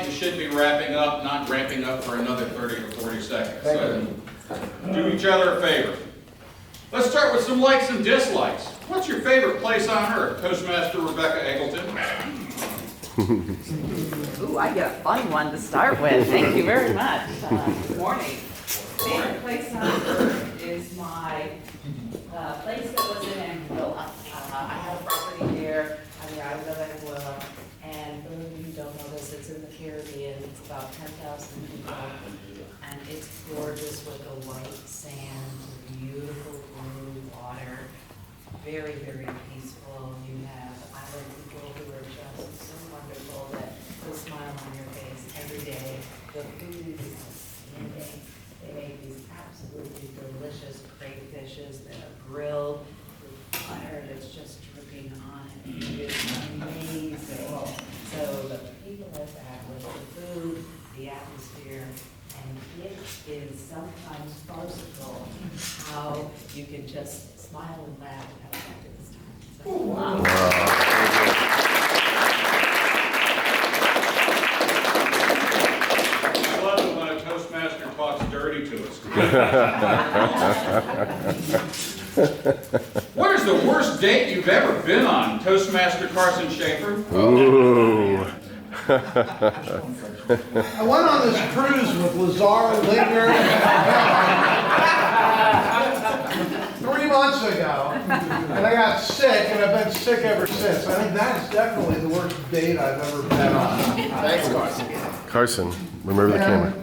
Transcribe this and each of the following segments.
you should be wrapping up, not ramping up for another 30 or 40 seconds. So do each other a favor. Let's start with some likes and dislikes. What's your favorite place on earth? Toastmaster Rebecca Eggleton. Ooh, I get a fun one to start with. Thank you very much. Good morning. Favorite place on earth is my place that was in Anguilla. I have a property there on the island of Anguilla, and for those of you who don't know this, it's in the Caribbean. It's about 10,000 people, and it's gorgeous with the white sand, beautiful blue water, very, very peaceful. You have island people who are just so wonderful that will smile on your face every day. The food is outstanding. They make these absolutely delicious crayfishes that are grilled with butter that's just dripping on it. It's amazing. So the people at that with the food, the atmosphere, and it is sometimes farcical how you can just smile and laugh and have fun at this time. So, wow. I love it when a Toastmaster talks dirty to us. What is the worst date you've ever been on, Toastmaster Carson Schaefer? Ooh. I went on this cruise with Lazar, Linger, 3 months ago, and I got sick, and I've been sick ever since. I think that's definitely the worst date I've ever been on. Thanks, Carson. Carson, remember the camera.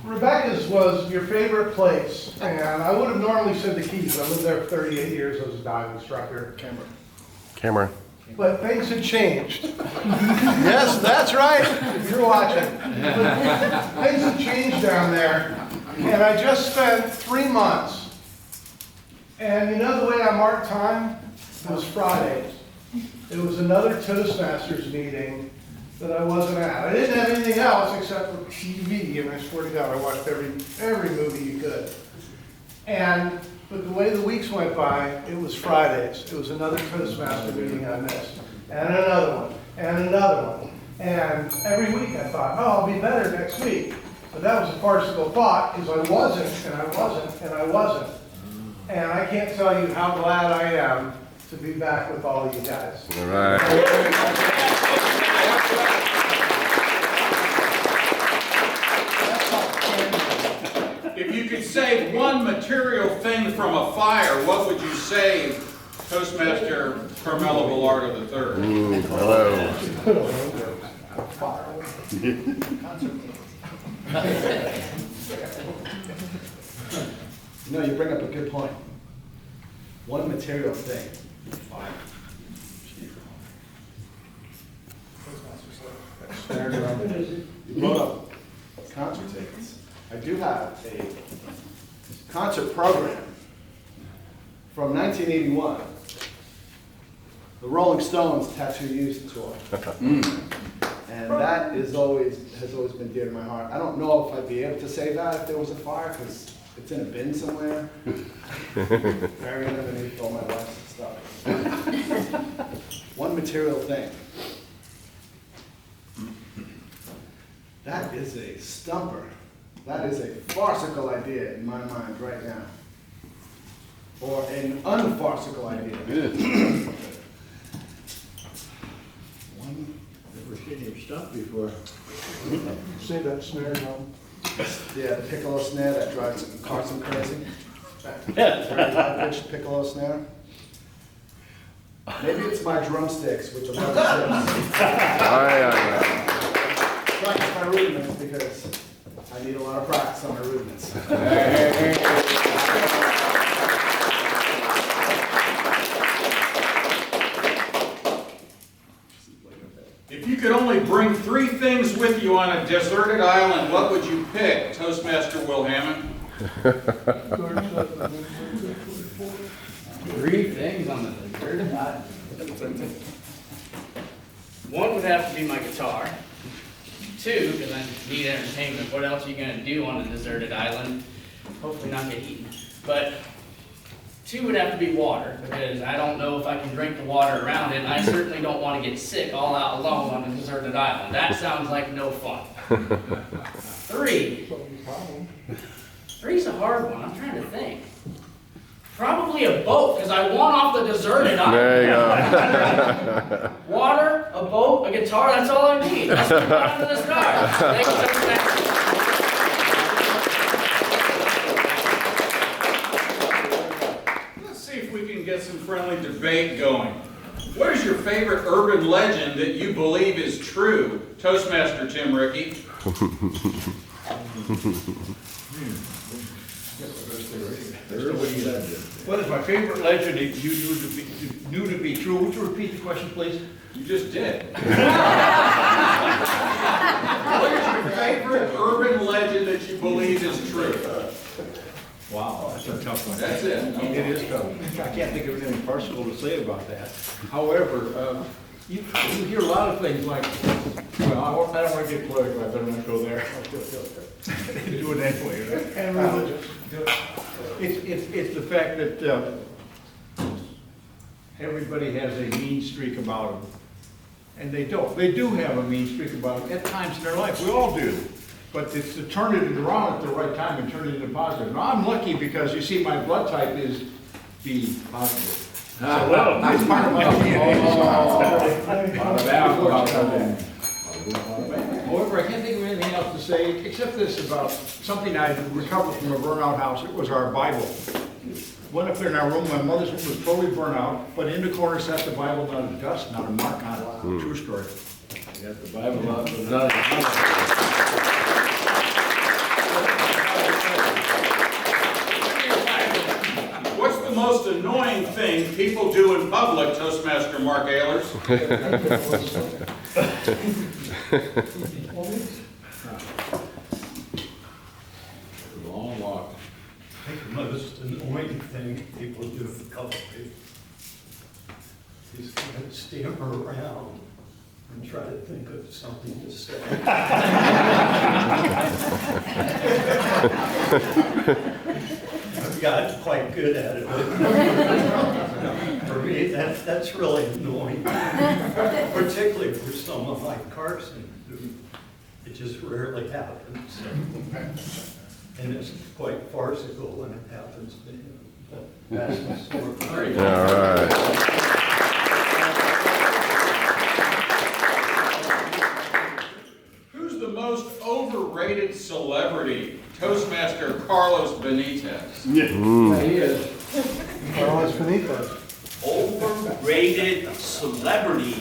Rebecca's was your favorite place, and I would have normally said the Keys. I lived there for 38 years as a dive instructor. Camera. But things had changed. Yes, that's right. You're watching. But things have changed down there, and I just spent 3 months. And you know the way I marked time? It was Fridays. It was another Toastmasters meeting that I wasn't at. I didn't have anything else except for TV, and I swear to God, I watched every movie you could. But the way the weeks went by, it was Fridays. It was another Toastmaster meeting I missed, and another one, and another one. And every week I thought, oh, I'll be better next week. But that was a farcical thought, because I wasn't, and I wasn't, and I wasn't. And I can't tell you how glad I am to be back with all of you guys. All right. If you could save one material thing from a fire, what would you save, Toastmaster Carmelo Velardo III? Ooh, hello. No, you bring up a good point. One material thing. Fire. You brought up concert tickets. I do have a concert program from 1981. The Rolling Stones Tattoo Used Tour. And that has always been dear to my heart. I don't know if I'd be able to say that if there was a fire, because it's in a bin somewhere. Buried underneath all my wife's stuff. One material thing. That is a stumper. That is a farcical idea in my mind right now. Or an unfarcical idea. Never seen him stump before. See that snare drum? Yeah, the piccolo snare that drives Carson crazy. Very high-pitched piccolo snare. Maybe it's my drumsticks, which are not practice my rudiments, because I need a lot of practice on my rudiments. If you could only bring 3 things with you on a deserted island, what would you pick, Toastmaster Will Hammond? 3 things on the deserted island. One would have to be my guitar. 2, because I need entertainment. What else are you going to do on a deserted island? Hopefully not get eaten. But 2 would have to be water, because I don't know if I can drink the water around it, and I certainly don't want to get sick all out alone on a deserted island. That sounds like no fun. Three. Three's a hard one. I'm trying to think. Probably a boat, because I want off the deserted island. There you go. Water, a boat, a guitar, that's all I need. That's the bottom of the stars. Thank you so much. Let's see if we can get some friendly debate going. What is your favorite urban legend that you believe is true? Toastmaster Tim Rickey. What is my favorite legend that you knew to be true? Would you repeat the question, please? You just did. What is your favorite urban legend that you believe is true? Wow, that's a tough one. That's it. It is tough. I can't think of anything personal to say about that. However, you hear a lot of things like, well, I don't want to get political, I better not go there. Do it anyway, right? And religious. It's the fact that everybody has a mean streak about them. And they don't. They do have a mean streak about them at times in their life. We all do. But it's to turn it around at the right time and turn it into positive. Now, I'm lucky because you see my blood type is B positive. So, it's part of my DNA. However, I can't think of anything else to say except this about something I recovered from a burnout house. It was our Bible. Went up there in our room, my mother's room was totally burnt out, but in the corner sat the Bible, not a dust, not a mark on it. True story. You got the Bible up. What's the most annoying thing people do in public, Toastmaster Mark Ehlers? Long walk. I think the most annoying thing people do in public is kind of stammer around and try to think of something to say. I've gotten quite good at it. For me, that's really annoying, particularly for someone like Carson, who it just rarely happens. And it's quite farcical when it happens to him. But that's the story. All right. Who's the most overrated celebrity? Toastmaster Carlos Benitez. Yeah, he is. Carlos Benitez. Overrated celebrity.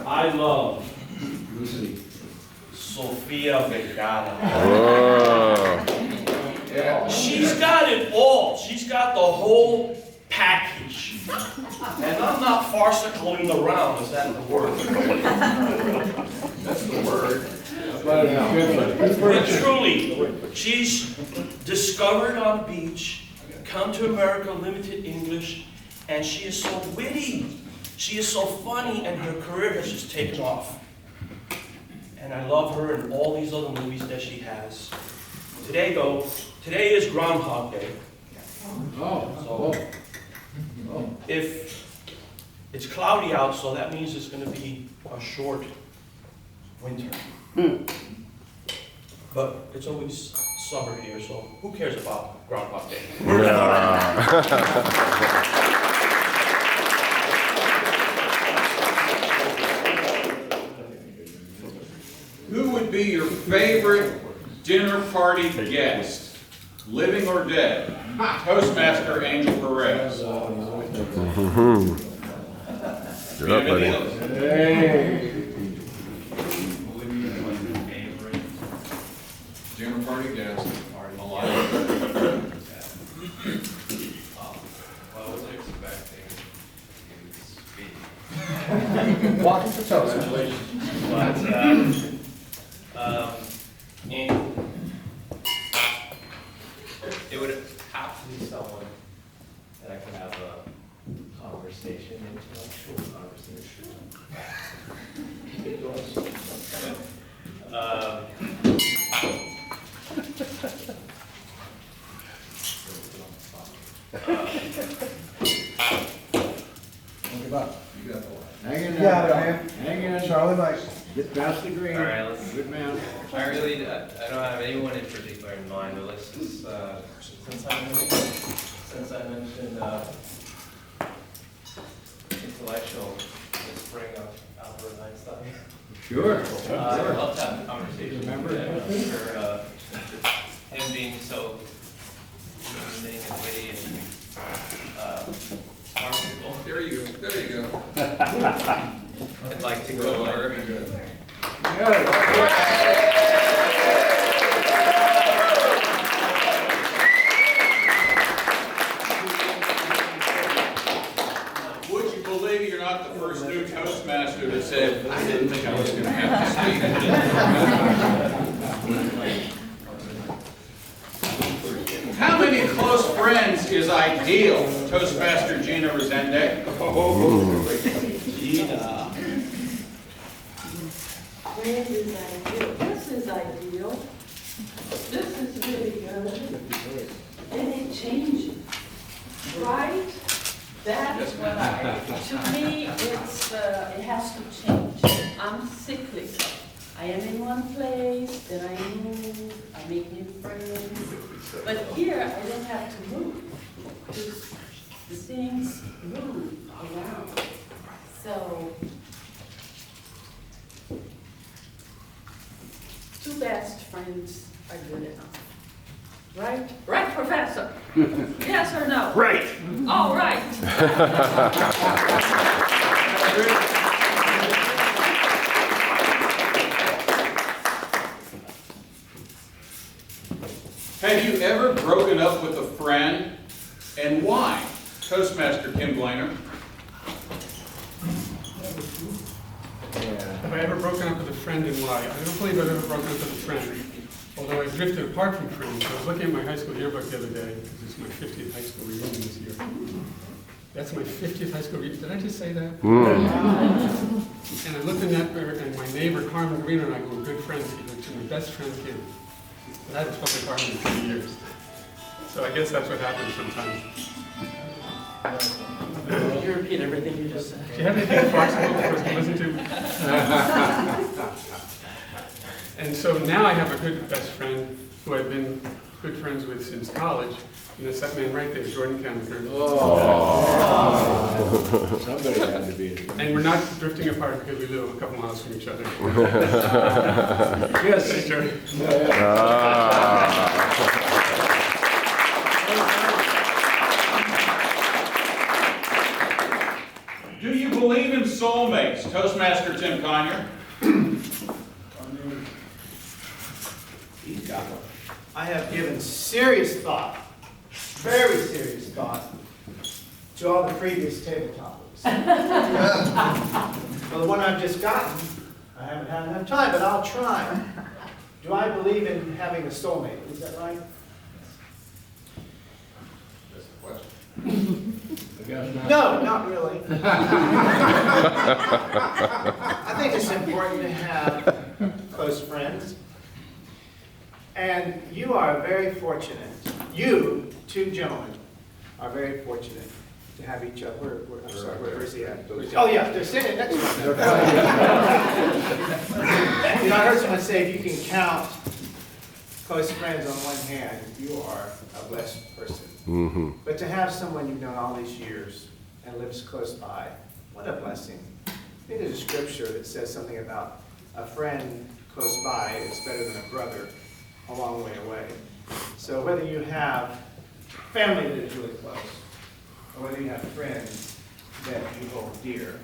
I love Sofia Vergara. Whoa. She's got it all. She's got the whole package. And I'm not farcicaling around. Is that the word? That's the word. But truly, she's discovered on the beach, come to America, limited English, and she is so witty. She is so funny, and her career has just taken off. And I love her in all these other movies that she has. Today, though, today is Groundhog Day. So, if it's cloudy out, so that means it's going to be a short winter. But it's always summer here, so who cares about Groundhog Day? Who would be your favorite dinner party guest? Living or dead? Toastmaster Angel Perez. You're up, buddy. Dinner party guest. Well, I was expecting it to Walking to toast. but, and it would have to be someone that I can have a conversation, intellectual conversation. Hang in there. Yeah, man. Hang in Charlie Mike. Get past the green. All right, let's, Good man. I really, I don't have anyone in particular in mind, but let's just, since I mentioned, intellectual, let's bring up Albert Einstein. Sure. I'd love to have a conversation. Remember? with him. I'm sure, him being so interesting and witty and, farcical. There you go, there you go. I'd like to go over. Would you believe you're not the first new Toastmaster that said, I didn't think I was gonna have to speak. How many close friends is ideal? Toastmaster Gina Resende. Friend is ideal. This is ideal. This is really good. And it changes, right? That's what to me, it's, it has to change. I'm cyclic. I am in one place, then I move, I make new friends. But here, I don't have to move. Because the things move around. So, two best friends are good enough. Right? Right, Professor? Yes or no? Right. All right. Have you ever broken up with a friend, and why? Toastmaster Kim Blainer. Have I ever broken up with a friend and why? I don't believe I've ever broken up with a friend, although I've drifted apart from friends. I was looking at my high school yearbook the other day, because it's my 50th high school reunion this year. That's my 50th high school reunion. Did I just say that? And I looked in that, and my neighbor Carmen Green and I were good friends, even to my best friend Kim. But I haven't spoken to Carmen in 20 years. So I guess that's what happens sometimes. Can you repeat everything you just said? Do you have anything farcical for us to listen to? And so now I have a good best friend who I've been good friends with since college. And it's that man right there, Jordan Kemker. Somebody had to be. And we're not drifting apart because we live a couple miles from each other. Yes. Thanks, Jordan. Do you believe in soulmates? Toastmaster Tim Conyer. I have given serious thought, very serious thought, to all the previous table topics. Well, the one I've just gotten, I haven't had enough time, but I'll try. Do I believe in having a soulmate? Is that right? That's the question. No, not really. I think it's important to have close friends. And you are very fortunate. You, two gentlemen, are very fortunate to have each other. I'm sorry, where is he at? Oh, yeah, they're sitting next to each other. You know, I heard someone say if you can count close friends on one hand, you are a blessed person. Mm-hmm. But to have someone you've known all these years and lives close by, what a blessing. I think there's a scripture that says something about a friend close by is better than a brother a long way away. So whether you have family that is really close, or whether you have friends that you hold dear,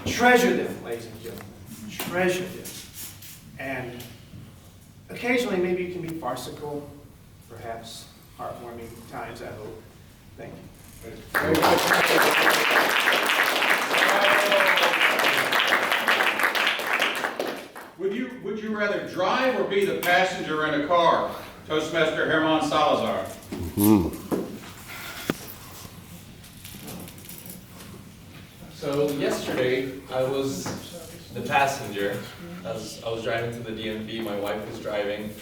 treasure them, ladies and gentlemen. Treasure them. And occasionally maybe you can be farcical, perhaps heartwarming times, I hope. Thank you. Would you rather drive or be the passenger in a car? Toastmaster Herman Salazar. So yesterday, I was the passenger. As I was driving to the DMV, my wife was driving.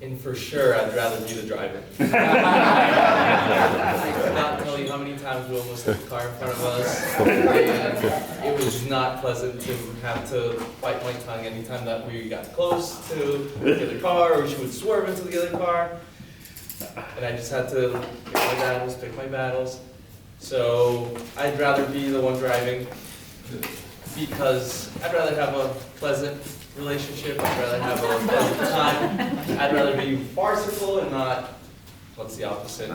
And for sure, I'd rather be the driver. I cannot tell you how many times we almost hit the car in front of us. And it was not pleasant to have to bite my tongue anytime that we got close to the other car, or she would swerve into the other car. And I just had to pick my battles. So I'd rather be the one driving because I'd rather have a pleasant relationship. I'd rather have a pleasant time. I'd rather be farcical and not, what's the opposite?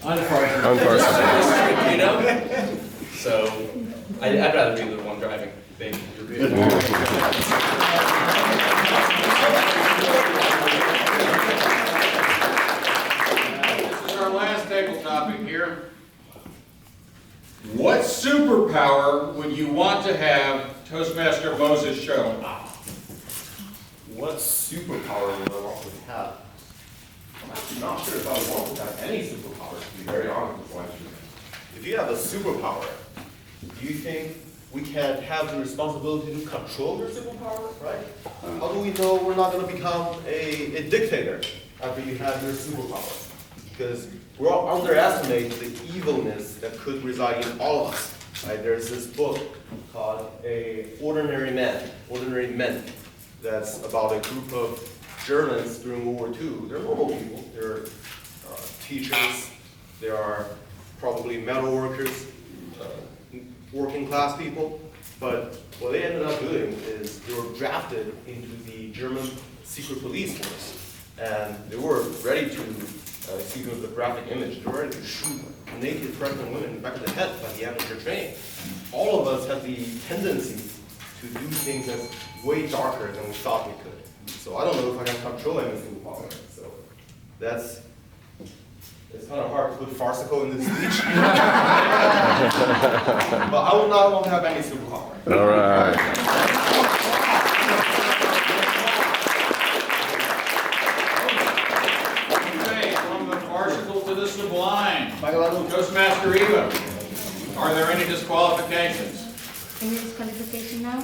Unfarcical. You know? So I'd rather be the one driving. Thank you. This is our last table topic here. What superpower would you want to have Toastmaster Moses show? What superpower would I want to have? I'm actually not sure if I would want to have any superpower, to be very honest with you. If you have a superpower, do you think we can have the responsibility to control your superpower, right? How do we know we're not going to become a dictator after you have your superpower? Because we're all underestimate the evilness that could reside in all of us. Right? There's this book called Ordinary Men, that's about a group of Germans during World War II. They're normal people. They're teachers. They are probably metal workers, working class people. But what they ended up doing is they were drafted into the German secret police force. And they were ready to, excuse me with the graphic image, they were ready to shoot naked pregnant women back in the head by the end of their training. All of us have the tendency to do things that's way darker than we thought we could. So I don't know if I can control any superpower. So it's kind of hard to put farcical in this speech. But I would not want to have any superpower. All right. Okay, from the farcical to the sublime. Toastmaster Eva, are there any disqualifications? Any disqualification now?